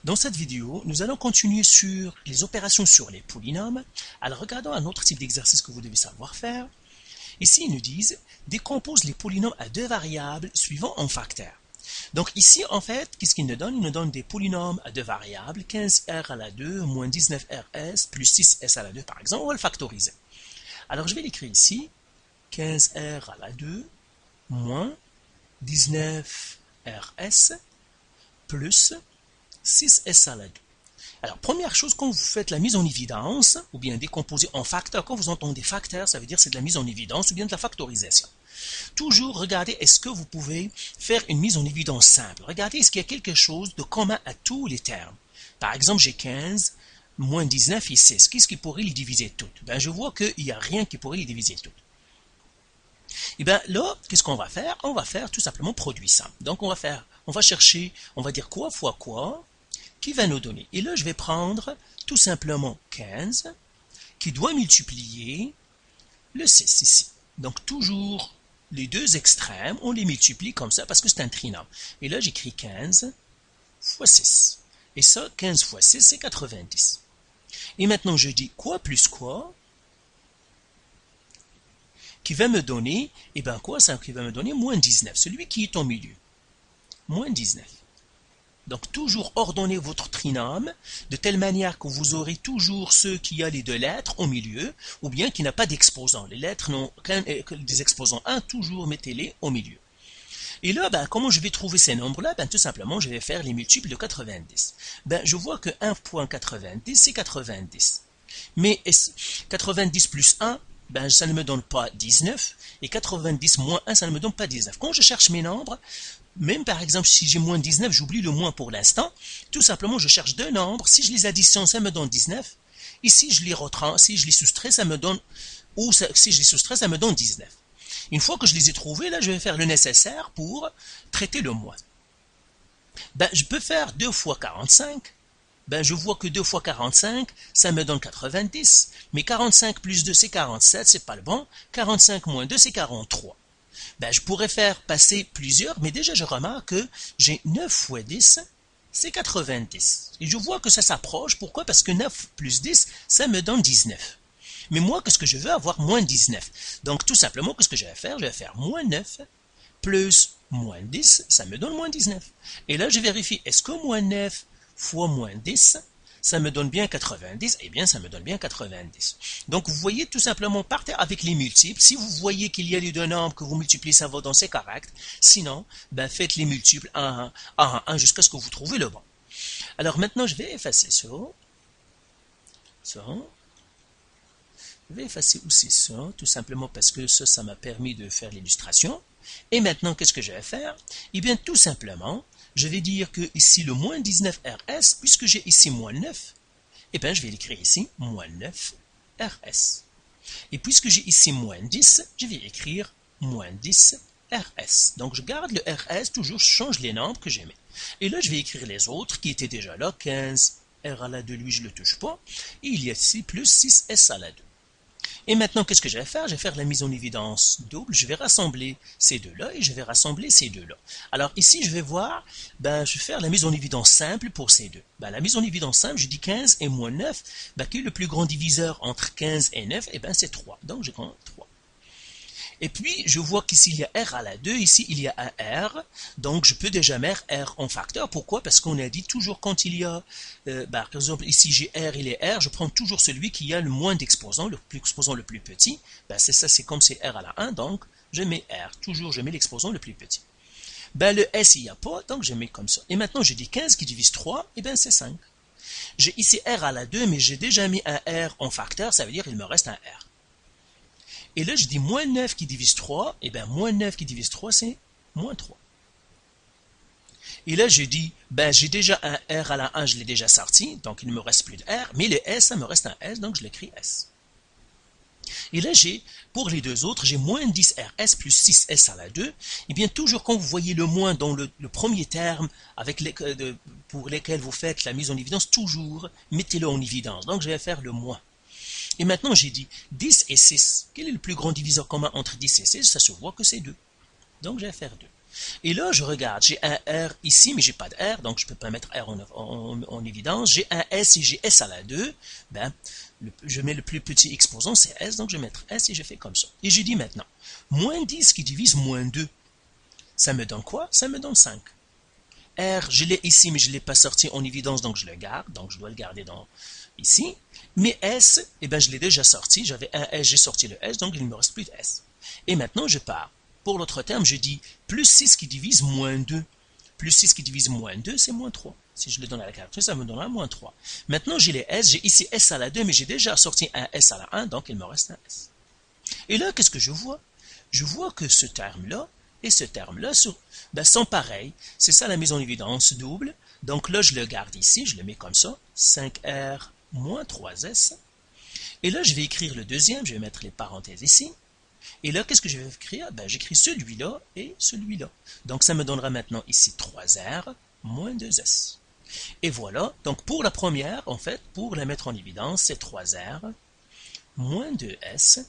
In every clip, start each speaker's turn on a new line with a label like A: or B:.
A: Dans cette vidéo, nous allons continuer sur les opérations sur les polynômes. Alors regardons un autre type d'exercice que vous devez savoir faire. Ici, ils nous disent décompose les polynômes à deux variables suivant un facteur. Donc ici, en fait, qu'est-ce qu'il nous donne? Il nous donne des polynômes à deux variables, 15r à la 2 moins 19rs plus 6s à la 2 par exemple. On va le factoriser. Alors je vais l'écrire ici, 15r à la 2 moins 19rs plus 6s à la 2. Alors, première chose, quand vous faites la mise en évidence, ou bien décomposer en facteurs, quand vous entendez facteurs, ça veut dire c'est de la mise en évidence ou bien de la factorisation. Toujours regardez, est-ce que vous pouvez faire une mise en évidence simple? Regardez, est-ce qu'il y a quelque chose de commun à tous les termes? Par exemple, j'ai 15, moins 19 et 6. Qu'est-ce qui pourrait les diviser toutes? Ben, je vois qu'il n'y a rien qui pourrait les diviser toutes. Et bien là, qu'est-ce qu'on va faire? On va faire tout simplement produit simple. Donc, on va chercher, on va dire quoi fois quoi, qui va nous donner. Et là, je vais prendre tout simplement 15 qui doit multiplier le 6 ici. Donc, toujours les deux extrêmes, on les multiplie comme ça parce que c'est un trinôme. Et là, j'écris 15 fois 6. Et ça, 15 fois 6, c'est 90. Et maintenant, je dis quoi plus quoi qui va me donner, et bien quoi, ça qui va me donner moins 19, celui qui est au milieu. Moins 19. Donc, toujours ordonnez votre trinôme de telle manière que vous aurez toujours ceux qui a les deux lettres au milieu, ou bien qui n'a pas d'exposant. Les lettres n'ont qu'un des exposants 1, toujours mettez-les au milieu. Et là, ben, comment je vais trouver ces nombres-là? Ben, tout simplement, je vais faire les multiples de 90. Ben, je vois que 1.90, c'est 90. Mais 90 plus 1, ben, ça ne me donne pas 19, et 90 moins 1, ça ne me donne pas 19. Quand je cherche mes nombres, même par exemple, si j'ai moins 19, j'oublie le moins pour l'instant. Tout simplement, je cherche deux nombres. Si je les additionne, ça me donne 19. Et si je les soustrais, ça me donne, si je les soustrais, ça me donne 19. Une fois que je les ai trouvés, là, je vais faire le nécessaire pour traiter le moins. Ben, je peux faire 2 fois 45. Ben, je vois que 2 fois 45, ça me donne 90. Mais 45 plus 2, c'est 47, c'est pas le bon. 45 moins 2, c'est 43. Ben, je pourrais faire passer plusieurs, mais déjà je remarque que j'ai 9 fois 10, c'est 90. Et je vois que ça s'approche. Pourquoi? Parce que 9 plus 10, ça me donne 19. Mais moi, qu'est-ce que je veux? Avoir moins 19. Donc tout simplement, qu'est-ce que je vais faire? Je vais faire moins 9 plus moins 10, ça me donne moins 19. Et là, je vérifie, est-ce que moins 9 fois moins 10, ça me donne bien 90, eh bien ça me donne bien 90. Donc vous voyez tout simplement, partez avec les multiples. Si vous voyez qu'il y a les deux nombres que vous multipliez, ça va donner, c'est correct. Sinon, ben faites les multiples 1 à 1 jusqu'à ce que vous trouvez le bon. Alors maintenant, je vais effacer ça. Ça. Je vais effacer aussi ça, tout simplement parce que ça m'a permis de faire l'illustration. Et maintenant, qu'est-ce que je vais faire? Eh bien, tout simplement, je vais dire que ici, le moins 19rs, puisque j'ai ici moins 9, eh bien, je vais l'écrire ici, moins 9rs. Et puisque j'ai ici moins 10, je vais écrire moins 10rs. Donc, je garde le rs, toujours, je change les nombres que j'aimais. Et là, je vais écrire les autres qui étaient déjà là, 15, r à la 2, lui, je ne le touche pas. Et il y a ici plus 6s à la 2. Et maintenant, qu'est-ce que je vais faire? Je vais faire la mise en évidence double. Je vais rassembler ces deux-là et je vais rassembler ces deux-là. Alors ici, je vais voir, ben, je vais faire la mise en évidence simple pour ces deux. Ben, la mise en évidence simple, je dis 15 et moins 9. Ben, quel est le plus grand diviseur entre 15 et 9? Eh bien, c'est 3. Donc, je prends 3. Et puis, je vois qu'ici, il y a R à la 2. Ici, il y a un R. Donc, je peux déjà mettre R en facteur. Pourquoi? Parce qu'on a dit toujours quand il y a, par exemple, ici, j'ai R, il est R. Je prends toujours celui qui a le moins d'exposants, l'exposant le plus petit. Ben, c'est ça, c'est comme c'est R à la 1. Donc, je mets R. Toujours, je mets l'exposant le plus petit. Ben, le S, il n'y a pas. Donc, je mets comme ça. Et maintenant, je dis 15 qui divise 3. Et bien, c'est 5. J'ai ici R à la 2, mais j'ai déjà mis un R en facteur. Ça veut dire qu'il me reste un R. Et là, je dis moins 9 qui divise 3, et bien moins 9 qui divise 3, c'est moins 3. Et là, je dis, ben j'ai déjà un R à la 1, je l'ai déjà sorti, donc il ne me reste plus de R, mais le S, ça me reste un S, donc je l'écris S. Et là, pour les deux autres, j'ai moins 10RS plus 6S à la 2. Et bien, toujours quand vous voyez le moins dans le premier terme pour lesquels vous faites la mise en évidence, toujours mettez-le en évidence. Donc, je vais faire le moins. Et maintenant, j'ai dit 10 et 6. Quel est le plus grand diviseur commun entre 10 et 6? Ça se voit que c'est 2. Donc, je vais faire 2. Et là, je regarde, j'ai un R ici, mais j'ai pas de R, donc je peux pas mettre R en évidence. J'ai un S et j'ai S à la 2. Ben, je mets le plus petit exposant, c'est S, donc je vais mettre S et je fais comme ça. Et je dis maintenant, moins 10 qui divise moins 2, ça me donne quoi? Ça me donne 5. R, je l'ai ici, mais je ne l'ai pas sorti en évidence, donc je le garde, donc je dois le garder ici. Mais S, eh ben, je l'ai déjà sorti, j'avais un S, j'ai sorti le S, donc il ne me reste plus de S. Et maintenant, je pars. Pour l'autre terme, je dis plus 6 qui divise moins 2. Plus 6 qui divise moins 2, c'est moins 3. Si je le donne à la calculatrice, ça me donnera moins 3. Maintenant, j'ai les S, j'ai ici S à la 2, mais j'ai déjà sorti un S à la 1, donc il me reste un S. Et là, qu'est-ce que je vois? Je vois que ce terme-là et ce terme-là sont pareils. C'est ça la mise en évidence double. Donc là, je le garde ici, je le mets comme ça, 5R moins 3S. Et là, je vais écrire le deuxième, je vais mettre les parenthèses ici. Et là, qu'est-ce que je vais écrire? Ben, j'écris celui-là et celui-là. Donc, ça me donnera maintenant ici 3R moins 2S. Et voilà, donc pour la première, en fait, pour la mettre en évidence, c'est 3R moins 2S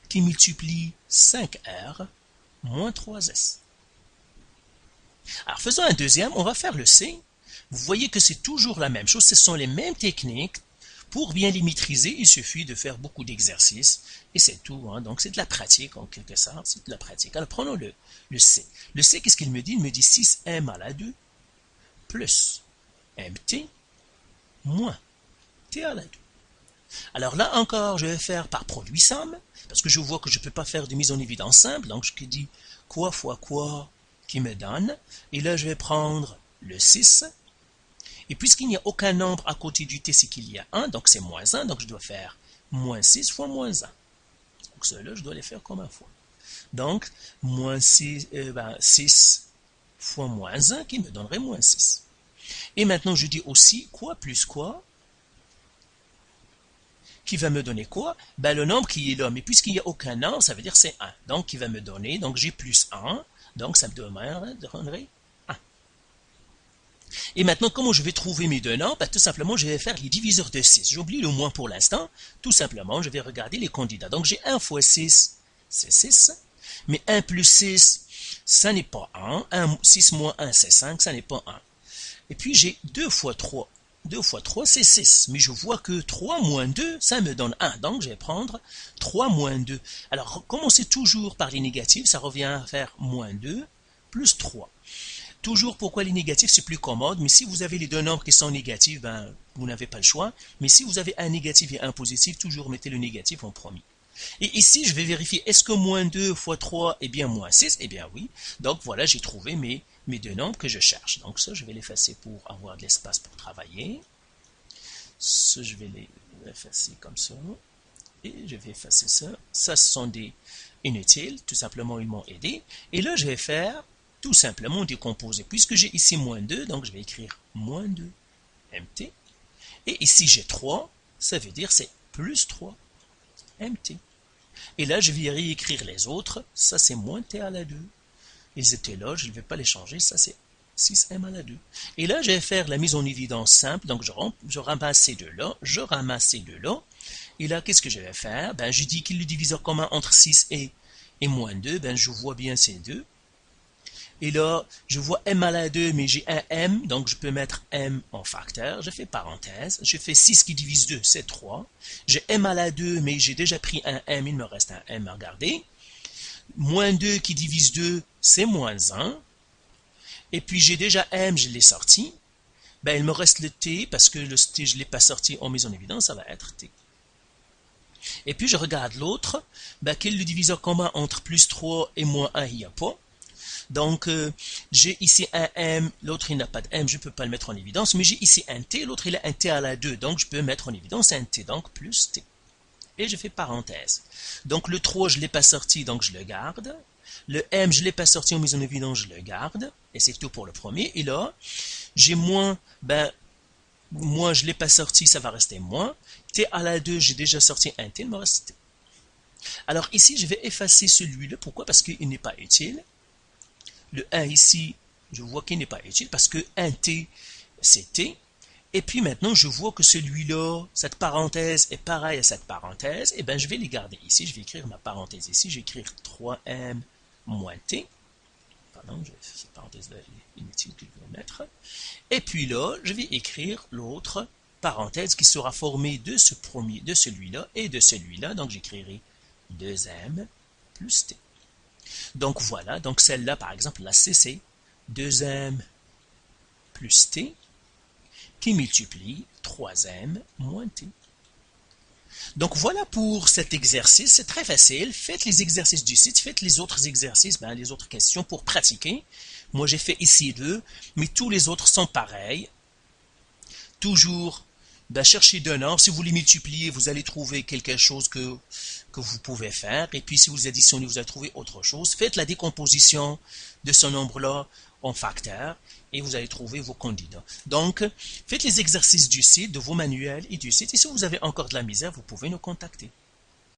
A: qui multiplie 5R moins 3S. Alors, faisons un deuxième, on va faire le C. Vous voyez que c'est toujours la même chose, ce sont les mêmes techniques. Pour bien les maîtriser, il suffit de faire beaucoup d'exercices, et c'est tout. Hein. Donc, c'est de la pratique, en quelque sorte, c'est de la pratique. Alors, prenons le C. Le C, qu'est-ce qu'il me dit? Il me dit 6M à la 2 plus MT moins T à la 2. Alors là encore, je vais faire par produit somme, parce que je vois que je ne peux pas faire de mise en évidence simple, donc je dis quoi fois quoi qui me donne, et là je vais prendre le 6, et puisqu'il n'y a aucun nombre à côté du t, c'est qu'il y a 1, donc c'est moins 1, donc je dois faire moins 6 fois moins 1. Donc ceux-là, je dois les faire comme un fois. Donc, moins 6, 6 fois moins 1 qui me donnerait moins 6. Et maintenant, je dis aussi quoi plus quoi qui va me donner quoi? Ben, le nombre qui est là, mais puisqu'il n'y a aucun nombre, ça veut dire c'est 1. Donc, qui va me donner, donc j'ai plus 1, donc ça me donnerait 1. Et maintenant, comment je vais trouver mes deux nombres? Ben, tout simplement, je vais faire les diviseurs de 6. J'oublie le moins pour l'instant. Tout simplement, je vais regarder les candidats. Donc, j'ai 1 fois 6, c'est 6. Mais 1 plus 6, ça n'est pas 1. 6 moins 1, c'est 5, ça n'est pas 1. Et puis, j'ai 2 fois 3. 2 fois 3, c'est 6. Mais je vois que 3 moins 2, ça me donne 1. Donc, je vais prendre 3 moins 2. Alors, commencez toujours par les négatifs. Ça revient à faire moins 2 plus 3. Toujours, pourquoi les négatifs, c'est plus commode. Mais si vous avez les deux nombres qui sont négatifs, ben, vous n'avez pas le choix. Mais si vous avez un négatif et un positif, toujours mettez le négatif en premier. Et ici, je vais vérifier, est-ce que moins 2 fois 3 est bien moins 6? Eh bien oui. Donc voilà, j'ai trouvé mes deux nombres que je cherche. Donc ça, je vais l'effacer pour avoir de l'espace pour travailler. Ça, je vais l'effacer comme ça. Et je vais effacer ça. Ça, ce sont des inutiles. Tout simplement, ils m'ont aidé. Et là, je vais faire tout simplement décomposer. Puisque j'ai ici moins 2, donc je vais écrire moins 2 MT. Et ici, j'ai 3. Ça veut dire c'est plus 3 MT. Et là, je vais réécrire les autres. Ça, c'est moins T à la 2. Ils étaient là, je ne vais pas les changer. Ça, c'est 6M à la 2. Et là, je vais faire la mise en évidence simple. Donc, je ramasse ces deux-là. Je ramasse ces deux-là. Et là, qu'est-ce que je vais faire? Ben, je dis qu'il est le diviseur commun entre 6 et moins 2. Ben, je vois bien ces deux. Et là, je vois M à la 2, mais j'ai un M, donc je peux mettre M en facteur. Je fais parenthèse. Je fais 6 qui divise 2, c'est 3. J'ai M à la 2, mais j'ai déjà pris un M, il me reste un M à regarder. Moins 2 qui divise 2, c'est moins 1. Et puis j'ai déjà M, je l'ai sorti. Ben, il me reste le T, parce que le T, je ne l'ai pas sorti en mise en évidence, ça va être T. Et puis je regarde l'autre. Ben, quel est le diviseur commun entre plus 3 et moins 1? Il n'y a pas. Donc, j'ai ici un M, l'autre il n'a pas de M, je ne peux pas le mettre en évidence, mais j'ai ici un T, l'autre il a un T à la 2, donc je peux mettre en évidence un T, donc plus T. Et je fais parenthèse. Donc, le 3, je ne l'ai pas sorti, donc je le garde. Le M, je ne l'ai pas sorti en mise en évidence, je le garde. Et c'est tout pour le premier. Et là, j'ai moins, ben, moi je ne l'ai pas sorti, ça va rester moins. T à la 2, j'ai déjà sorti un T, il me reste T. Alors ici, je vais effacer celui-là. Pourquoi? Parce qu'il n'est pas utile. Le 1 ici, je vois qu'il n'est pas utile parce que 1t, c'est t. Et puis maintenant, je vois que celui-là, cette parenthèse est pareille à cette parenthèse. Et bien, je vais les garder ici. Je vais écrire ma parenthèse ici. Je vais écrire 3m moins t. Pardon, cette parenthèse là est inutile que je vais mettre. Et puis là, je vais écrire l'autre parenthèse qui sera formée de ce premier, de celui-là et de celui-là. Donc j'écrirai 2m plus t. Donc voilà, donc celle-là par exemple, la C c'est 2m plus t qui multiplie 3m moins t. Donc voilà pour cet exercice, c'est très facile. Faites les exercices du site, faites les autres exercices, les autres questions pour pratiquer. Moi j'ai fait ici 2, mais tous les autres sont pareils. Toujours chercher d'un ordre. Si vous les multipliez, vous allez trouver quelque chose que vous pouvez faire. Et puis si vous additionnez, vous allez trouver autre chose. Faites la décomposition de ce nombre-là en facteurs et vous allez trouver vos candidats. Donc, faites les exercices du site, de vos manuels et du site. Et si vous avez encore de la misère, vous pouvez nous contacter.